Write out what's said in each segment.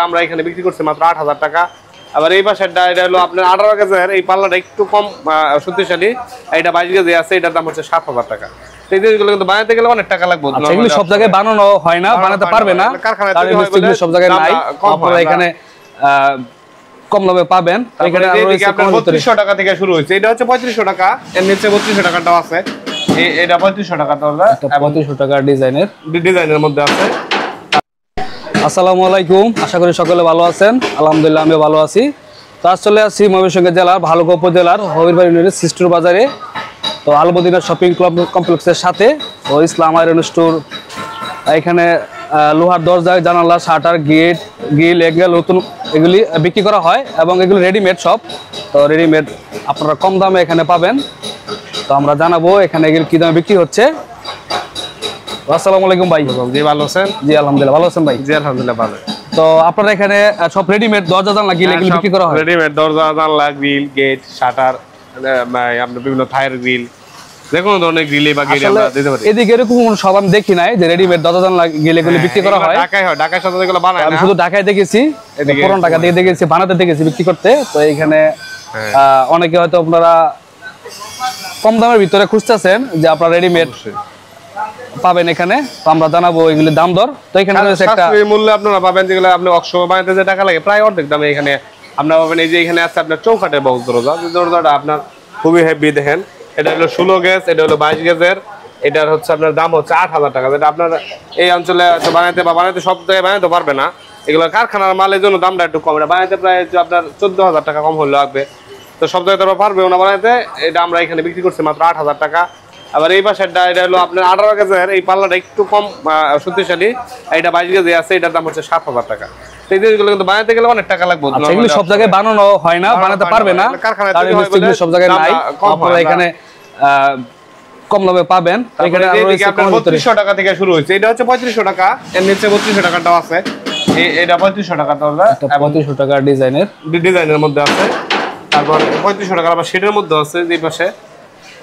আমরা এখানে বিক্রি করছি মাত্র ৮,০০০ টাকা। আবার এই পাশেরটা এটা হলো আপনার 18 গেজের, এই পাল্লাটা একটু কম শক্তিশালী, এটা 22 গেজে আছে, এটার দাম হচ্ছে ৭,০০০ টাকা। এই জিনিসগুলো কিন্তু বানাতে গেলে অনেক টাকা লাগবে। এগুলো সব জায়গায় বানানো হয় না, বানাতে পারবে না, কারখানায় সব জায়গায় নাই। আপনারা এখানে কম দামে পাবেন। এখানে আপনার ৩২০০ টাকা থেকে শুরু হয়েছে, এটা হচ্ছে ৩৫০০ টাকা, এর নিচে ৩২০০ টাকাটাও আছে। এটা ৩৫০০ টাকা, ৩৫০০ টাকার ডিজাইনের মধ্যে আছে। আসসালামু আলাইকুম, আশা করি সকলে ভালো আছেন। আলহামদুলিল্লাহ আমি ভালো আছি। তো আজ চলে আসছি ময়মনসিংহ জেলার ভালুকা উপজেলার হবিরবাড়ি ইউনিয়নের সিস্টোর বাজারে। তো আল মদিনা শপিং কমপ্লেক্সের সাথে ও ইসলাম আয়রন স্টোর। এখানে লোহার দরজা, জানালা, শাটার, গেট, গ্রিল, এগুলো নতুন এগুলি বিক্রি করা হয় এবং এগুলো রেডিমেড সব। তো রেডিমেড আপনারা কম দামে এখানে পাবেন। তো আমরা জানাবো এখানে এগুলো কী দামে বিক্রি হচ্ছে। আসসালামু আলাইকুম ভাই। জি ভালো আছেন? জি আলহামদুলিল্লাহ, ভালো আছেন ভাই? জি আলহামদুলিল্লাহ ভালো। তো আপনারা এখানে সব রেডিমেড দরজা জানলা গ্রিল এগুলো বিক্রি করা হয়? রেডিমেড দরজা, জানলা, গ্রিল, গেট, শাটার, আপনার বিভিন্ন ফায়ার গ্রিল, যে কোনো ধরনের গ্রিলে বা গেটে আমরা দিতে পারি। এদিকে এরকম সব আমি দেখি নাই যে রেডিমেড দরজা জানলা গ্রিল এগুলো বিক্রি করা হয়। ঢাকায় হয়, ঢাকায় সাথে এগুলো বানায় না। আমি শুধু ঢাকায় দেখেছি, পুরান ঢাকা দিয়ে দেখেছি, বানাতে দেখেছি বিক্রি করতে। তো এখানে অনেকে হয়তো আপনারা কম দামের ভিতরে খুঁজতেছেন যে আপনারা রেডিমেড পাবেন এখানে। তো আমরা জানাবো এগুলির দাম দর। তো এখানে রয়েছে একটা মূল্যে আপনারা পাবেন যেগুলো আপনি অক্সো বানাতে যে টাকা লাগে প্রায় অর্ধেক দামে এখানে আপনারা পাবেন। এই যে এখানে আছে আপনার চৌকাঠের বক্স দরজা, দরজাটা আপনার খুবই হেভি। দেখেন এটা হলো 16 গেজ, এটা হলো 22 গেজের। এটার হচ্ছে আপনার দাম হচ্ছে ৮,০০০ টাকা। যেটা আপনার এই অঞ্চলে বানাতে সব জায়গায় বানাতে পারবে না। এগুলো কারখানার মালের জন্য দামটা একটু কম, এটা বানাতে প্রায় আপনার ১৪,০০০ টাকা কম হলে লাগবে। তো সব জায়গায় তো পারবে না বানাতে। এটা আমরা এখানে বিক্রি করছি মাত্র ৮,০০০ টাকা। আবার এই পাশেরটা এটা হলো আপনার 18 গেজের, এই পাল্লাটা একটু কম শক্তিশালী, এটা 22 গেজে আছে, এটার দাম হচ্ছে ৭,০০০ টাকা। এই জিনিসগুলো কিন্তু বানাতে গেলে অনেক টাকা লাগবে। এগুলো সব জায়গায় বানানো হয় না, বানাতে পারবে না, কারখানায় সব জায়গায় নাই। আপনারা এখানে কম দামে পাবেন। এখানে আপনার ৩২০০ টাকা থেকে শুরু হয়েছে, এটা হচ্ছে ৩৫০০ টাকা, এর নিচে ৩২০০ টাকাটাও আছে। এটা ৩৫০০ টাকা, ৩৫০০ টাকার ডিজাইনের মধ্যে আছে। তারপর ৩৫০০ টাকা আবার শেডের মধ্যে আছে। এই পাশে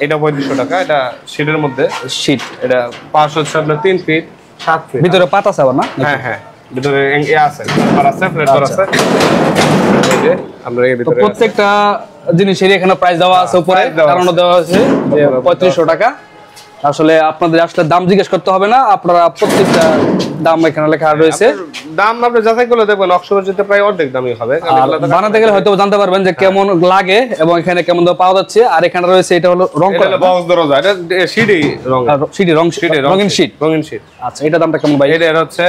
এটা ৩৫০০ টাকা, এটা শেডের মধ্যে শীট। এটা পাশ হচ্ছে আপনার 3 ফিট 7 ফিট, ভিতরে পাতা আছে আবার না? হ্যাঁ হ্যাঁ, ভিতরে আছে, ফ্লেট আছে। এই যে আমরা এর ভিতরে প্রত্যেকটা জিনিসের এখানে প্রাইস দেওয়া আছে, উপরে কারণ দেওয়া আছে যে ৩৫০০ টাকা। আসলে আপনাদের আসলে দাম জিজ্ঞেস করতে হবে না, আপনারা প্রত্যেকটা দাম এখানে লেখা রয়েছে। দাম আপনি যাচাই করে দেখবেন, অক্সফোর্ডে প্রায় অর্ধেক দামই হবে। বানাতে গেলে হয়তো জানতে পারবেন যে কেমন লাগে এবং এখানে কেমন দাম পাওয়া যাচ্ছে। আর এখানে রয়েছে এটা হলো রং করা বক্স দরজা, এটা রঙিন শীট। আচ্ছা, এটা দামটা কেমন ভাই? এটা হচ্ছে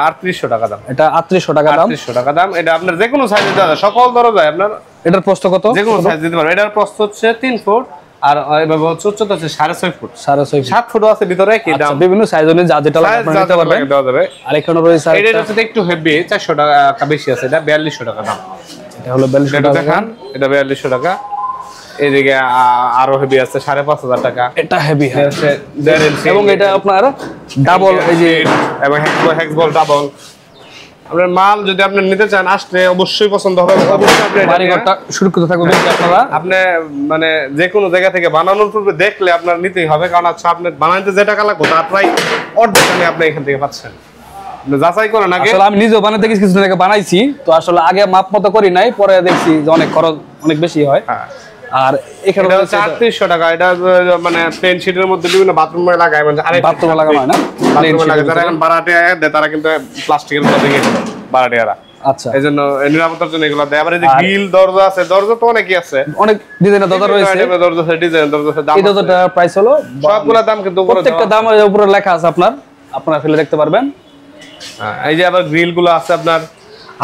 ৩৮০০ টাকা দাম। এটা ৩৮০০ টাকা দাম। ৩৮০০ টাকা দাম। এটা আপনার যে কোনো সাইজে দেওয়া যায়, সকল দরজায় আপনার। এটার প্রস্থ কত? যে কোনো সাইজ দিতে পারবেন। এটার প্রস্থ হচ্ছে 3 ফুট, আর এভাবে হচ্ছে উচ্চতা হচ্ছে 6.5 ফুট। 7.5 ফুট আছে ভিতরে। কি দাম? বিভিন্ন সাইজ অনুযায়ী যা যেটা লাগে আপনারা নিতে পারবেন, দেওয়া যাবে। আর এখানে রয়েছে এটা হচ্ছে একটু হেভি, ৪০০ টাকা বেশি আছে, এটা ৪২০০ টাকা দাম। এটা হলো ৪২০০ টাকা দেখান, এটা ৪২০০ টাকা। এইদিকে আরো হেভি আছে ৫৫০০ টাকা। এটা হেভি আছে এবং এটা আপনার ডাবল, এই যে এবং হেক্সবল ডাবল। আপনার মাল যদি আপনি নিতে চান, আসলে অবশ্যই পছন্দ হবে। অবশ্যই আপনি বাড়িঘরটা সুরক্ষিত থাকবে। আপনি মানে যে কোনো জায়গা থেকে বানানোর পূর্বে দেখলে আপনার নিতেই হবে, কারণ আচ্ছা আপনার বানাইতে যে টাকা লাগবে তার প্রায় অর্ধেক আপনি এখান থেকে পাচ্ছেন। যাচাই করেন আগে। আসলে আমি নিজেও বানাতে গেছি, কিছুদিন আগে বানাইছি। তো আসলে আগে মাপ মতো করি নাই, পরে দেখছি যে অনেক খরচ অনেক বেশি হয়। আর এখানে হচ্ছে ৩৮০০ টাকা। এটা মানে প্লেন শীটের মধ্যে বিভিন্ন বাথরুমে লাগায়, মানে বাথরুমে লাগানো হয় না, যারা এখন ভাড়াটিয়া দেয় তারা কিন্তু প্লাস্টিকের মধ্যে গেছে ভাড়াটিয়ারা। আচ্ছা, এই জন্য নিরাপত্তার জন্য এগুলো দেয়। আবার এই যে গ্রিল দরজা আছে, দরজা তো অনেকই আছে, অনেক ডিজাইনের দরজা রয়েছে। দরজা আছে, ডিজাইন দরজা আছে। দাম এই দরজাটার প্রাইস হলো, সবগুলোর দাম কিন্তু প্রত্যেকটা দামের উপরে লেখা আছে, আপনারা ফেলে দেখতে পারবেন। এই যে আবার গ্রিল গুলো আছে আপনার।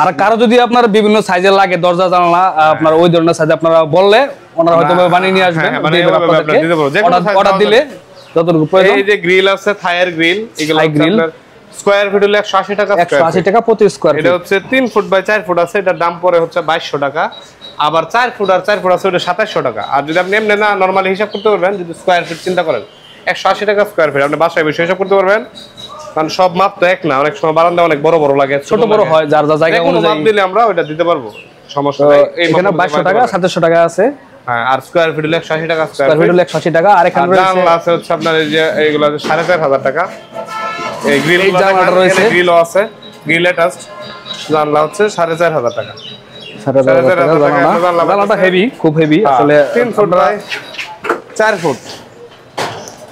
আর কারো যদি আপনার বিভিন্ন সাইজের লাগে দরজা জানালা, আপনার ওই ধরনের সাইজ আপনারা বললে ওনারা হয়তো বানিয়ে নিয়ে আসবেন। অর্ডার দিলে যতটুকু প্রয়োজন। এই যে গ্রিল আছে, থাইয়ের গ্রিল, এগুলো গ্রিল স্কয়ার ফিট হলো ১৮০ টাকা। ১৮০ টাকা প্রতি স্কয়ার ফিট। এটা হচ্ছে ৩ ফুট বাই ৪ ফুট আছে, এটার দাম পড়ে হচ্ছে ২২০০ টাকা। আবার ৪ ফুট আর ৪ ফুট আছে, ওটা ২৭০০ টাকা। আর যদি আপনি এমনি না নরমালি হিসাব করতে পারবেন, যদি স্কয়ার ফিট চিন্তা করেন, ১৮০ টাকা স্কয়ার ফিট। আপনি বাসায় বসে হিসাব করতে পারবেন, কারণ সব মাপ তো এক না। অনেক সময় বারান্দা অনেক বড় বড় লাগে, ছোট বড় হয়, যার যা জায়গা অনুযায়ী মাপ দিলে আমরা ওটা দিতে পারবো, সমস্যা নাই। এখানে ২২০০ টাকা ২৭০০ টাকা আছে। হ্যাঁ, আর স্কয়ার ফিট হলো ১৮০ টাকা। স্কয়ার ফিট হলো ১৮০ টাকা। আর এখানে জানলা আছে হচ্ছে আপনার এই যে এইগুলো ৪৫০০ টাকা। এই গ্রিল রয়েছে, গ্রিলও আছে, গ্রিল অ্যাটাচড। জানলা হচ্ছে 4500 টাকা। 4500 টাকা জানলাটা হেভি, খুব হেভি আসলে। 3 foot by 4 foot,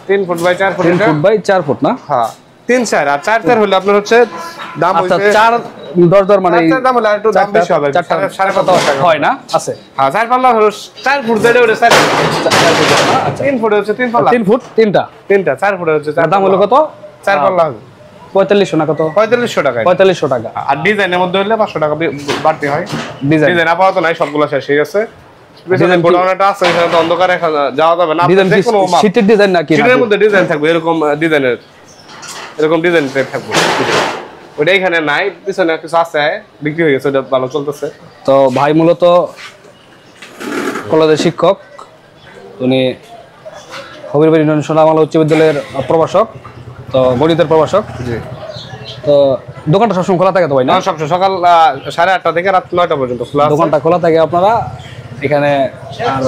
3 foot by 4 foot, 3 foot by 4 foot না? হ্যাঁ 3-4 আর 4-4 হলে আপনার হচ্ছে দাম আচ্ছা হইছে 4 10 মানে দাম হলে একটু দাম বেশি হবে, 5.5 টাকা হয় না? আছে হ্যাঁ 4 পাল্লা হলো 4 ফুট যেটা ওটা 4 ফুট। আচ্ছা 3 ফুট হচ্ছে 3 পাল্লা, 3 ফুট তিনটা, 4 ফুট হচ্ছে 4 দাম হলো কত? 4 পাল্লা হবে 4500 না কত? 4500 টাকা। 4500 টাকা। আর ডিজাইনের মধ্যে হলে 500 টাকা বাড়তি হয়। ডিজাইন আপাতত নাই, সবগুলো শেষ হয়ে গেছে। পিছনে গোডাউনটা আছে, এখানে তো অন্ধকারে যাওয়া যাবে না। ডিজাইন কি শীটের ডিজাইন নাকি? শীটের মধ্যে ডিজাইন থাকবে, এরকম ডিজাইনের, এরকম ডিজাইন থাকবে। ওটা এখানে নাই, পিছনে কিছু আছে, বিক্রি হয়ে গেছে, ওটা ভালো চলতেছে। তো ভাই মূলত কলেজের শিক্ষক, উনি হবিরবাড়ি সোনামালা উচ্চ বিদ্যালয়ের প্রভাষক, তো গণিতের প্রভাষক। জি। তো দোকানটা সবসময় খোলা থাকে তো ভাই না? সবসময় সকাল 8:30 থেকে রাত 9টা পর্যন্ত খোলা আছে। দোকানটা খোলা থাকে আপনারা এখানে। আর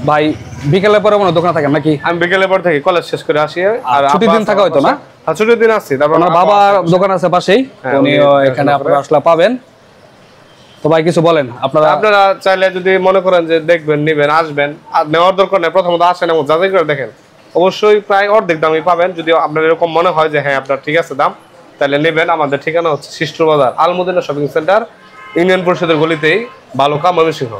ভাই বিকেলের পরে মনে হয় দোকান থাকে নাকি? আমি বিকেলের পর থেকে কলেজ শেষ করে আসি। আর ছুটির দিন থাকা হয়তো না? হ্যাঁ ছুটির দিন আসছি। তারপর আমার বাবার দোকান আছে পাশেই, উনি এখানে আপনারা আসলে পাবেন। তো ভাই কিছু বলেন আপনারা চাইলে যদি মনে করেন যে দেখবেন, নেবেন, আসবেন, আর নেওয়ার দরকার নেই, প্রথমত আসেন এবং যাচাই করে দেখেন, অবশ্যই প্রায় অর্ধেক দামই পাবেন। যদি আপনার এরকম মনে হয় যে হ্যাঁ আপনার ঠিক আছে দাম, তাহলে নেবেন। আমাদের ঠিকানা হচ্ছে সিস্টার বাজার, আলমদিনা শপিং সেন্টার, ইউনিয়ন পরিষদের গলিতেই, বালুকা, ময়মনসিংহ।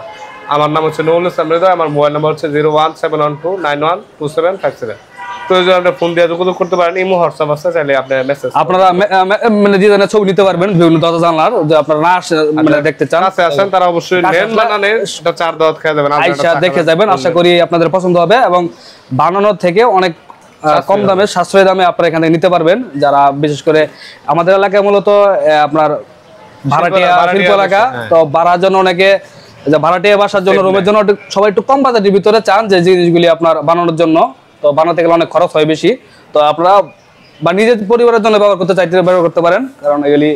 আমার নাম হচ্ছে নুরুল ইসলাম হৃদয়। আমার মোবাইল নাম্বার হচ্ছে 01712912757। প্রয়োজন আপনি ফোন দিয়ে যোগাযোগ করতে পারেন। ইমো, হোয়াটসঅ্যাপ আছে, চাইলে আপনি মেসেজ আপনারা মানে ডিজাইনের ছবি নিতে পারবেন বিভিন্ন দরজা জানলার, যে আপনারা না মানে দেখতে চান কাছে আসেন, তারা অবশ্যই নেন বা না নেন, সেটা 4 দাওয়াত খেয়ে যাবেন, আইসা দেখে যাবেন। আশা করি আপনাদের পছন্দ হবে এবং বানানোর থেকে অনেক কম দামে, সাশ্রয়ী দামে আপনারা এখান থেকে নিতে পারবেন। যারা বিশেষ করে আমাদের এলাকায় মূলত আপনার ভাড়াটিয়া শিল্প এলাকা, তো ভাড়ার জন্য অনেকে ভাড়াটিয়া বাসার জন্য, রুমের জন্য সবাই একটু কম বাজেটের ভিতরে চান যে জিনিসগুলি আপনার বানানোর জন্য। তো বানাতে গেলে অনেক খরচ হয় বেশি, তো আপনারা বা নিজের পরিবারের জন্য ব্যবহার করতে চাইতে ব্যবহার করতে পারেন, কারণ এগুলি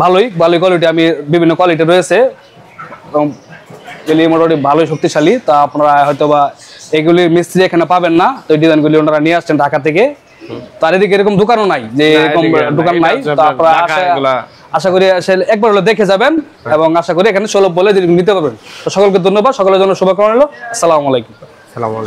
ভালোই কোয়ালিটি, আমি বিভিন্ন কোয়ালিটি রয়েছে এবং এগুলি মোটামুটি ভালোই শক্তিশালী। তা আপনারা হয়তো বা এগুলি মিস্ত্রি এখানে পাবেন না, তো এই ডিজাইনগুলি ওনারা নিয়ে আসছেন ঢাকা থেকে। তার এদিকে এরকম দোকানও নাই, যে এরকম দোকান নাই। তো আপনারা আশা করি একবার হলে দেখে যাবেন এবং আশা করি এখানে সুলভ বলে নিতে পারবেন। তো সকলকে ধন্যবাদ, সকলের জন্য শুভকামনা রইল। আসসালামু আলাইকুম।